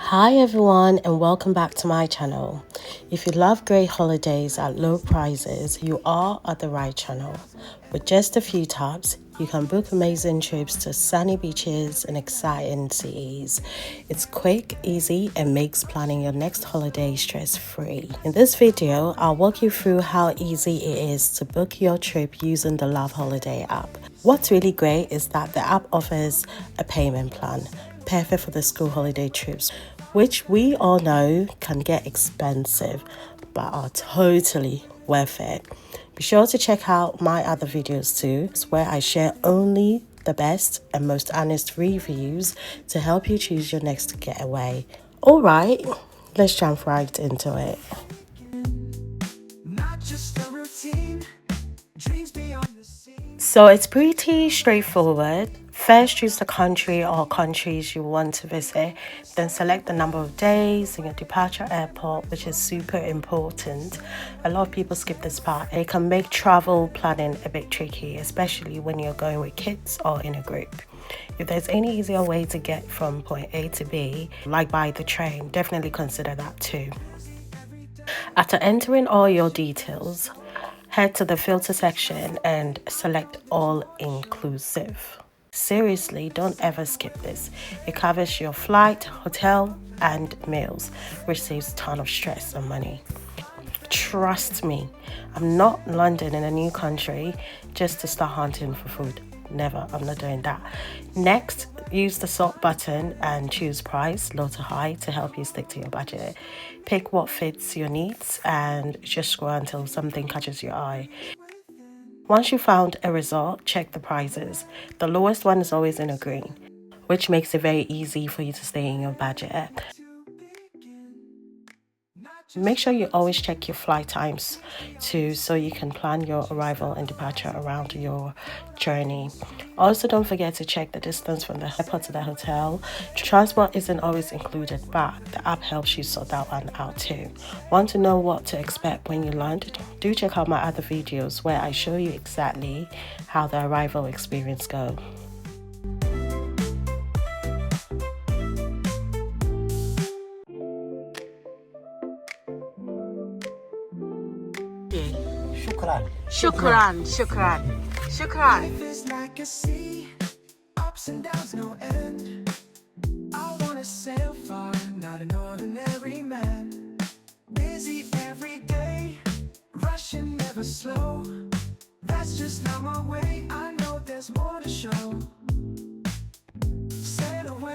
Hi everyone and welcome back to my channel. If you love great holidays at low prices, you are at the right channel. With just a few taps, you can book amazing trips to sunny beaches and exciting cities. It's quick, easy, and makes planning your next holiday stress-free. In this video, I'll walk you through how easy it is to book your trip using the Love Holiday app. What's really great is that the app offers a payment plan, perfect for the school holiday trips, which we all know can get expensive but are totally worth it. Be sure to check out my other videos too, where I share only the best and most honest reviews to help you choose your next getaway. Alright, let's jump right into it. So it's pretty straightforward. First, choose the country or countries you want to visit, then select the number of days and your departure airport, which is super important. A lot of people skip this part. It can make travel planning a bit tricky, especially when you're going with kids or in a group. If there's any easier way to get from point A to B, like by the train, definitely consider that too. After entering all your details, head to the filter section and select all inclusive. Seriously, don't ever skip this. It covers your flight, hotel, and meals, which saves a ton of stress and money. Trust me, I'm not landing in a new country just to start hunting for food. Never, I'm not doing that. Next, use the sort button and choose price, low to high, to help you stick to your budget. Pick what fits your needs and just scroll until something catches your eye. Once you found a resort, check the prices. The lowest one is always in a green, which makes it very easy for you to stay in your budget. Make sure you always check your flight times too, so you can plan your arrival and departure around your journey. Also, don't forget to check the distance from the airport to the hotel. Transport isn't always included, but the app helps you sort that one out too. Want to know what to expect when you land? Do check out my other videos where I show you exactly how the arrival experience goes. Shukran. Life is like a sea, ups and downs, no end. I wanna sail far, not an ordinary man. Busy every day, rushing never slow. That's just not my way, I know there's more to show. Sail away,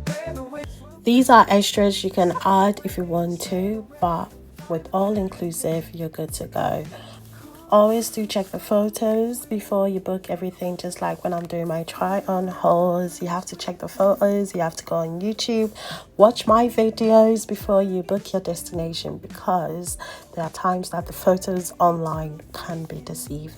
where the waves will. These are extras you can add if you want to, but with all inclusive, you're good to go. Always do check the photos before you book everything, just like when I'm doing my try on hauls. You have to check the photos, you have to go on YouTube, watch my videos before you book your destination, because there are times that the photos online can be deceiving.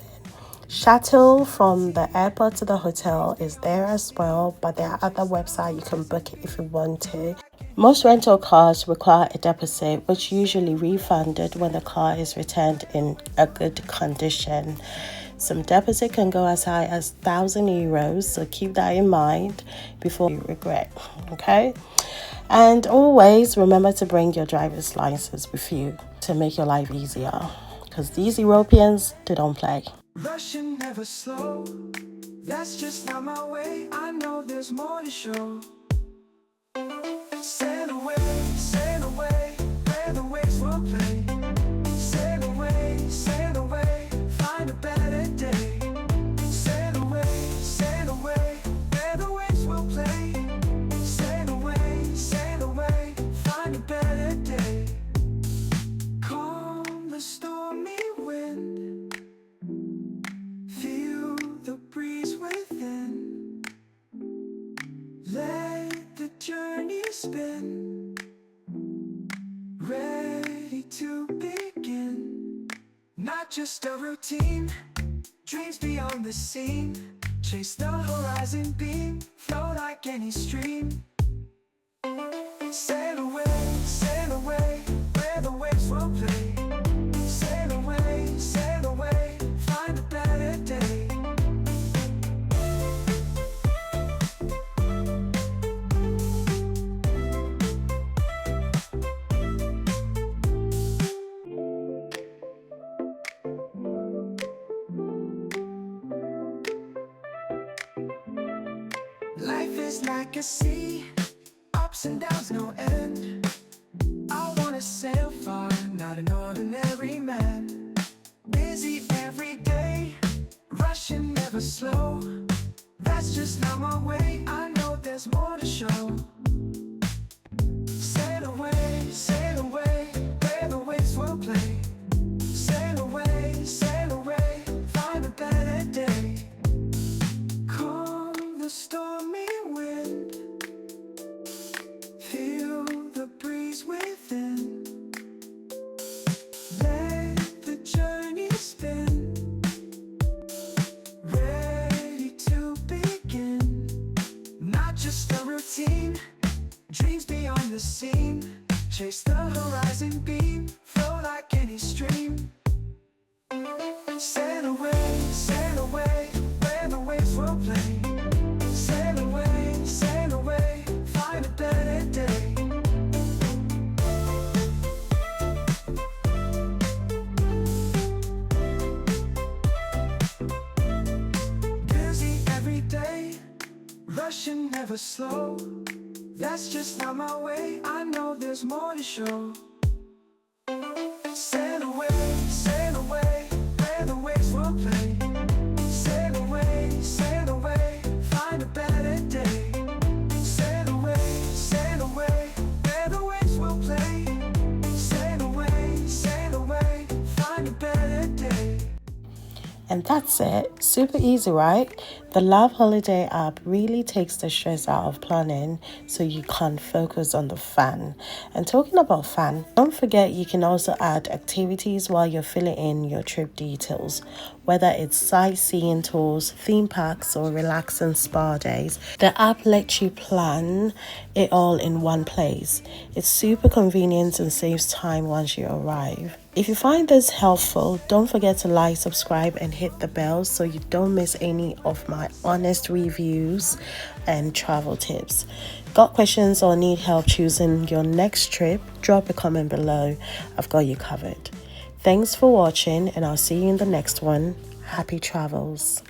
Shuttle from the airport to the hotel is there as well, but there are other websites you can book it if you want to. Most rental cars require a deposit, which usually refunded when the car is returned in a good condition. Some deposit can go as high as €1,000, so keep that in mind before you regret, okay? And always remember to bring your driver's license with you to make your life easier, because these Europeans, they don't play. Rushing never slow, that's just not my way, I know there's more to show. Sail away, where the waves will play. Sail away, find a better day. Sail away, where the waves will play. Sail away, find a better day. Calm the stormy wind, feel the breeze within. Let the journey spin, ready to begin. Not just a routine, dreams beyond the scene. Chase the horizon beam, flow like any stream. Sail away, where the waves will play. Sail away, find a better day. is like a sea, ups and downs, no end. I wanna sail far, not an ordinary man. Busy every day, rushing never slow. That's just not my way, I know there's more to show. Sail away, where the waves will play. Sail away, find a better day. Calm the stormy wind, feel the breeze within. Let the journey spin, ready to begin. Not just a routine, dreams beyond the scene. Chase the horizon beam, flow like any stream. Sail away, where the waves will play. Sail away, find a better day. Busy every day, rushing never slow. That's just not my way, I know there's more to show. Sail away, where the waves will play. Sail away, find a better day. Sail away, where the waves will play. Sail away, find a better day. And that's it. Super easy, right? The Love Holiday app really takes the stress out of planning so you can focus on the fun. And talking about fun, don't forget you can also add activities while you're filling in your trip details. Whether it's sightseeing tours, theme parks, or relaxing spa days, the app lets you plan it all in one place. It's super convenient and saves time once you arrive. If you find this helpful, don't forget to like, subscribe, and hit the bell so you don't miss any of my honest reviews and travel tips. Got questions or need help choosing your next trip? Drop a comment below. I've got you covered. Thanks for watching, and I'll see you in the next one. Happy travels.